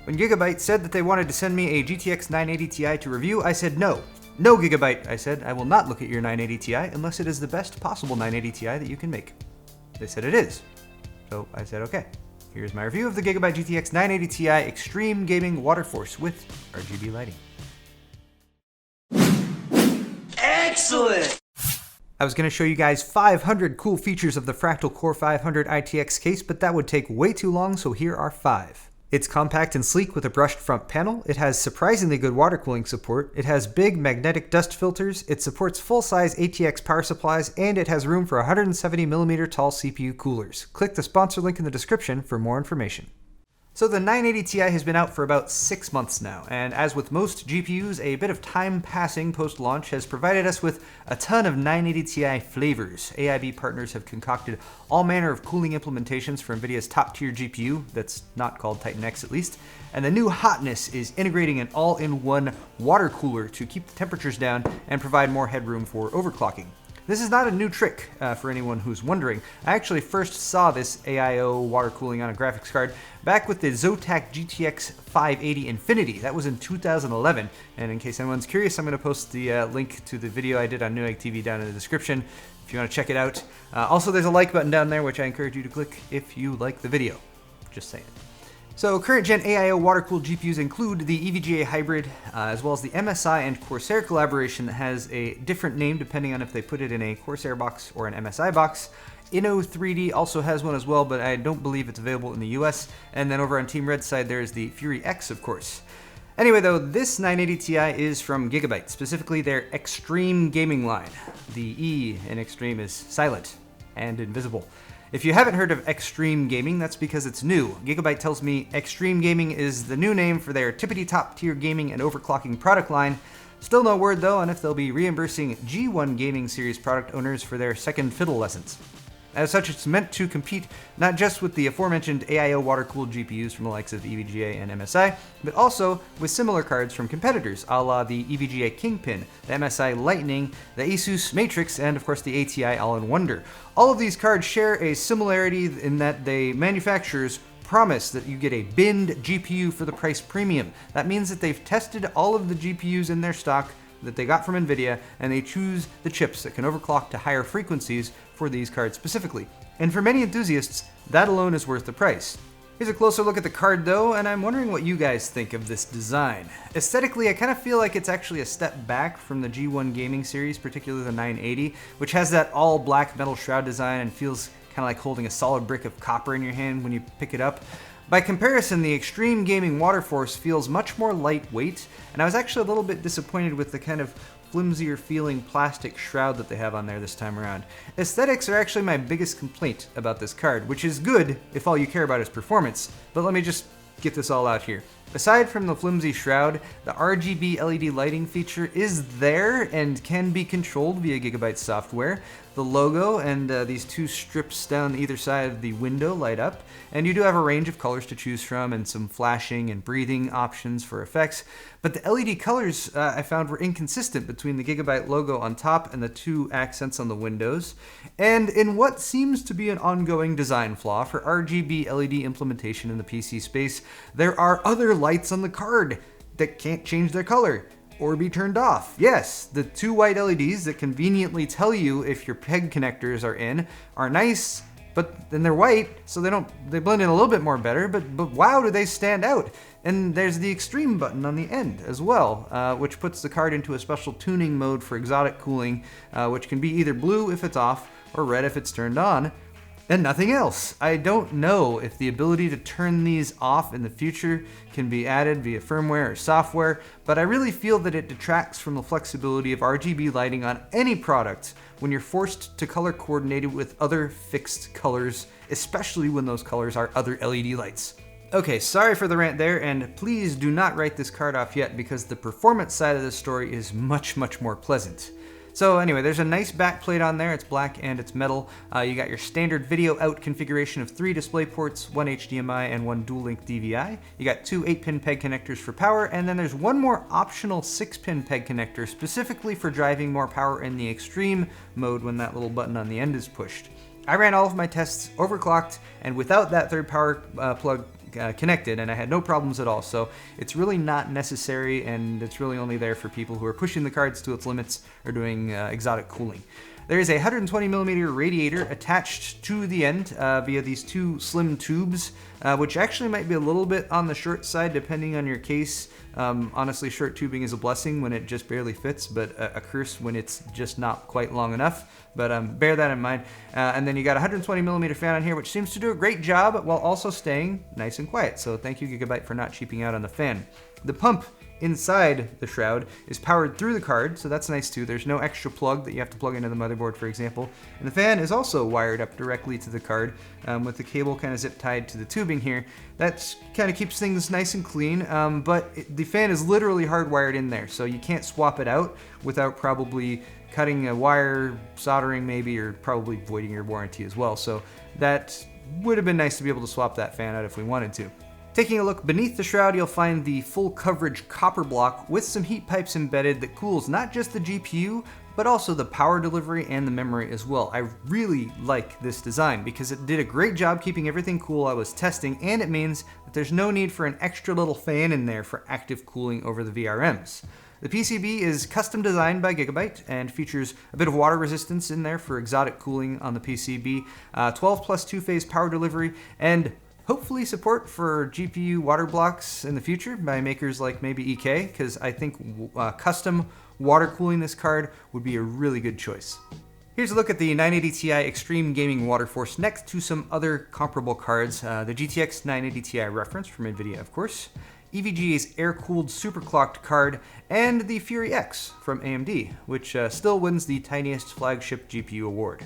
When Gigabyte said that they wanted to send me a GTX 980 Ti to review, I said no. No, Gigabyte, I said, I will not look at your 980 Ti unless it is the best possible 980 Ti that you can make. They said it is. So I said okay. Here's my review of the Gigabyte GTX 980 Ti Xtreme Gaming Waterforce with RGB lighting. Excellent! I was going to show you guys 500 cool features of the Fractal Core 500 ITX case, but that would take way too long, so here are 5. It's compact and sleek with a brushed front panel. It has surprisingly good water cooling support. It has big magnetic dust filters. It supports full-size ATX power supplies, and it has room for 170mm tall CPU coolers. Click the sponsor link in the description for more information. So the 980 Ti has been out for about 6 months now, and as with most GPUs, a bit of time passing post-launch has provided us with a ton of 980 Ti flavors. AIB partners have concocted all manner of cooling implementations for NVIDIA's top-tier GPU, that's not called Titan X at least, and the new hotness is integrating an all-in-one water cooler to keep the temperatures down and provide more headroom for overclocking. This is not a new trick for anyone who's wondering. I actually first saw this AIO water cooling on a graphics card back with the Zotac GTX 580 Infinity. That was in 2011, and in case anyone's curious, I'm going to post the link to the video I did on Newegg TV down in the description if you want to check it out. Also, there's a like button down there, which I encourage you to click if you like the video. Just saying. So current gen AIO water-cooled GPUs include the EVGA hybrid, as well as the MSI and Corsair collaboration that has a different name depending on if they put it in a Corsair box or an MSI box. Inno3D also has one as well, but I don't believe it's available in the US. And then over on Team Red's side, there's the Fury X, of course. Anyway though, this 980 Ti is from Gigabyte, specifically their Xtreme gaming line. The E in Xtreme is silent and invisible. If you haven't heard of Xtreme Gaming, that's because it's new. Gigabyte tells me Xtreme Gaming is the new name for their tippity-top tier gaming and overclocking product line. Still no word though on if they'll be reimbursing G1 Gaming Series product owners for their second fiddle lessons. As such, it's meant to compete not just with the aforementioned AIO water-cooled GPUs from the likes of EVGA and MSI, but also with similar cards from competitors, a la the EVGA Kingpin, the MSI Lightning, the Asus Matrix, and of course the ATI All-in-Wonder. All of these cards share a similarity in that they manufacturers promise that you get a binned GPU for the price premium. That means that they've tested all of the GPUs in their stock that they got from NVIDIA, and they choose the chips that can overclock to higher frequencies for these cards specifically. And for many enthusiasts, that alone is worth the price. Here's a closer look at the card though, and I'm wondering what you guys think of this design. Aesthetically, I kind of feel like it's actually a step back from the G1 Gaming series, particularly the 980, which has that all black metal shroud design and feels kind of like holding a solid brick of copper in your hand when you pick it up. By comparison, the Xtreme Gaming Waterforce feels much more lightweight, and I was actually a little bit disappointed with the kind of flimsier feeling plastic shroud that they have on there this time around. Aesthetics are actually my biggest complaint about this card, which is good if all you care about is performance, but let me just get this all out here. Aside from the flimsy shroud, the RGB LED lighting feature is there and can be controlled via Gigabyte software. The logo and these two strips down either side of the window light up, and you do have a range of colors to choose from and some flashing and breathing options for effects. But the LED colors I found were inconsistent between the Gigabyte logo on top and the two accents on the windows. And in what seems to be an ongoing design flaw for RGB LED implementation in the PC space, there are other lights on the card that can't change their color or be turned off. Yes, the two white LEDs that conveniently tell you if your PEG connectors are in are nice, but then they're white, so they blend in a little bit more better, but wow, do they stand out. And there's the Xtreme button on the end as well, which puts the card into a special tuning mode for exotic cooling, which can be either blue if it's off or red if it's turned on, and nothing else. I don't know if the ability to turn these off in the future can be added via firmware or software, but I really feel that it detracts from the flexibility of RGB lighting on any product when you're forced to color coordinate it with other fixed colors, especially when those colors are other LED lights. Okay, sorry for the rant there, and please do not write this card off yet because the performance side of this story is much, much more pleasant. So anyway, there's a nice backplate on there. It's black and it's metal. You got your standard video out configuration of 3 display ports, 1 HDMI and 1 dual-link DVI. You got 2 8-pin PEG connectors for power, and then there's one more optional 6-pin PEG connector specifically for driving more power in the extreme mode when that little button on the end is pushed. I ran all of my tests overclocked and without that third power plug connected, and I had no problems at all. So it's really not necessary, and it's really only there for people who are pushing the cards to its limits or doing exotic cooling. There is a 120mm radiator attached to the end via these two slim tubes, which actually might be a little bit on the short side depending on your case. Honestly, short tubing is a blessing when it just barely fits, but a curse when it's just not quite long enough. But bear that in mind. And then you got a 120mm fan on here, which seems to do a great job while also staying nice and quiet. So thank you, Gigabyte, for not cheaping out on the fan. The pump inside the shroud is powered through the card, so that's nice too. There's no extra plug that you have to plug into the motherboard, for example. And the fan is also wired up directly to the card with the cable kind of zip tied to the tubing here. That kind of keeps things nice and clean, but the fan is literally hardwired in there, so you can't swap it out without probably cutting a wire, soldering maybe, or probably voiding your warranty as well. So that would have been nice to be able to swap that fan out if we wanted to. Taking a look beneath the shroud, you'll find the full coverage copper block with some heat pipes embedded that cools not just the GPU, but also the power delivery and the memory as well. I really like this design because it did a great job keeping everything cool I was testing, and it means that there's no need for an extra little fan in there for active cooling over the VRMs. The PCB is custom designed by Gigabyte and features a bit of water resistance in there for exotic cooling on the PCB, 12 plus 2-phase power delivery, and hopefully support for GPU water blocks in the future by makers like maybe EK, because I think custom water cooling this card would be a really good choice. Here's a look at the 980 Ti Xtreme Gaming Waterforce next to some other comparable cards. The GTX 980 Ti reference from NVIDIA, of course, EVGA's air-cooled superclocked card, and the Fury X from AMD, which still wins the tiniest flagship GPU award.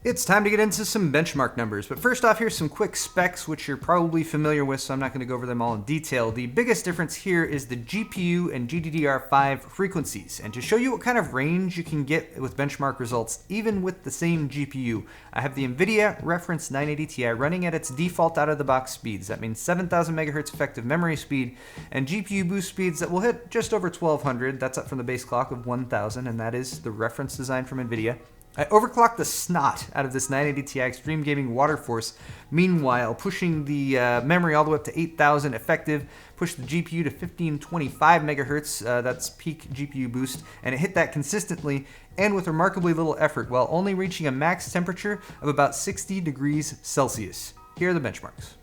It's time to get into some benchmark numbers, but first off, here's some quick specs which you're probably familiar with, so I'm not going to go over them all in detail. The biggest difference here is the GPU and GDDR5 frequencies, and to show you what kind of range you can get with benchmark results even with the same GPU, I have the NVIDIA reference 980 Ti running at its default out-of-the-box speeds. That means 7,000 MHz effective memory speed and GPU boost speeds that will hit just over 1,200. That's up from the base clock of 1,000, and that is the reference design from NVIDIA. I overclocked the snot out of this 980 Ti Xtreme Gaming Waterforce, meanwhile pushing the memory all the way up to 8,000 effective, pushed the GPU to 1525 MHz, that's peak GPU boost, and it hit that consistently and with remarkably little effort while only reaching a max temperature of about 60 degrees Celsius. Here are the benchmarks.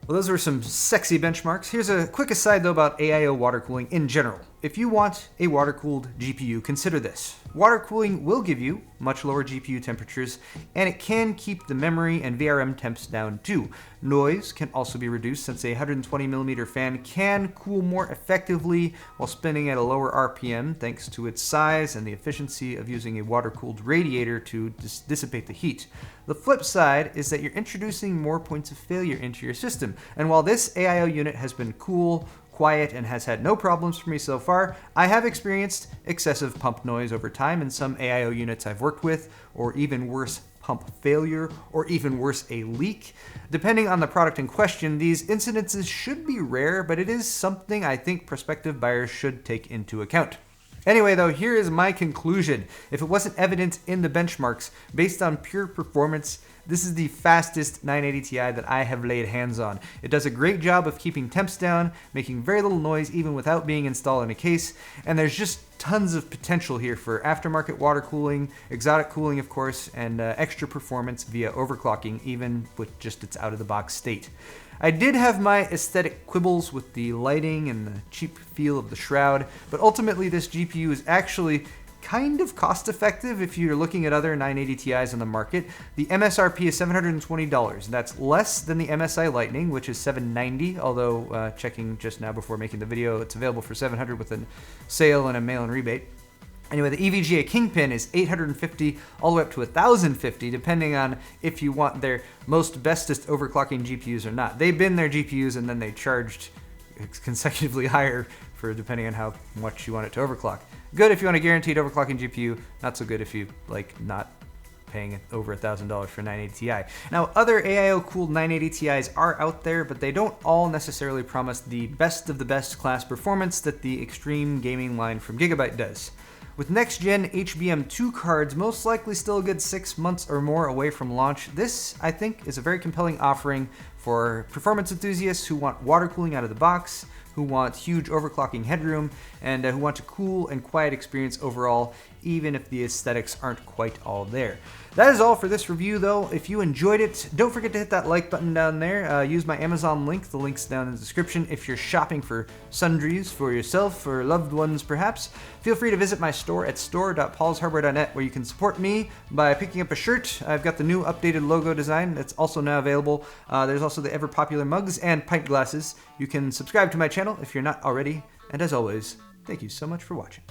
Well, those were some sexy benchmarks. Here's a quick aside though about AIO water cooling in general. If you want a water-cooled GPU, consider this. Water cooling will give you much lower GPU temperatures, and it can keep the memory and VRM temps down too. Noise can also be reduced since a 120mm fan can cool more effectively while spinning at a lower RPM thanks to its size and the efficiency of using a water-cooled radiator to dissipate the heat. The flip side is that you're introducing more points of failure into your system, and while this AIO unit has been cool, quiet, and has had no problems for me so far, I have experienced excessive pump noise over time in some AIO units I've worked with, or even worse, pump failure, or even worse, a leak. Depending on the product in question, these incidences should be rare, but it is something I think prospective buyers should take into account. Anyway though, here is my conclusion. If it wasn't evident in the benchmarks, based on pure performance, this is the fastest 980 Ti that I have laid hands on. It does a great job of keeping temps down, making very little noise even without being installed in a case, and there's just tons of potential here for aftermarket water cooling, exotic cooling of course, and extra performance via overclocking even with just its out-of-the-box state. I did have my aesthetic quibbles with the lighting and the cheap feel of the shroud, but ultimately this GPU is actually kind of cost effective if you're looking at other 980 Ti's on the market. The MSRP is $720. That's less than the MSI Lightning, which is $790, although checking just now before making the video, it's available for $700 with a sale and a mail-in rebate. Anyway, the EVGA Kingpin is $850 all the way up to $1,050, depending on if you want their most bestest overclocking GPUs or not. They bin their GPUs and then they charged consecutively higher for depending on how much you want it to overclock. Good if you want a guaranteed overclocking GPU, not so good if you like not paying over $1,000 for 980 Ti. Now, other AIO-cooled 980 Ti's are out there, but they don't all necessarily promise the best of the best class performance that the Xtreme gaming line from Gigabyte does. With next-gen HBM2 cards most likely still a good 6 months or more away from launch, this, I think, is a very compelling offering for performance enthusiasts who want water cooling out of the box, who want huge overclocking headroom, and who want a cool and quiet experience overall, even if the aesthetics aren't quite all there. That is all for this review, though. If you enjoyed it, don't forget to hit that like button down there. Use my Amazon link. The link's down in the description. If you're shopping for sundries for yourself or loved ones, perhaps, feel free to visit my store at store.paulshardware.net, where you can support me by picking up a shirt. I've got the new updated logo design that's also now available. There's also the ever-popular mugs and pint glasses. You can subscribe to my channel if you're not already. And as always, thank you so much for watching.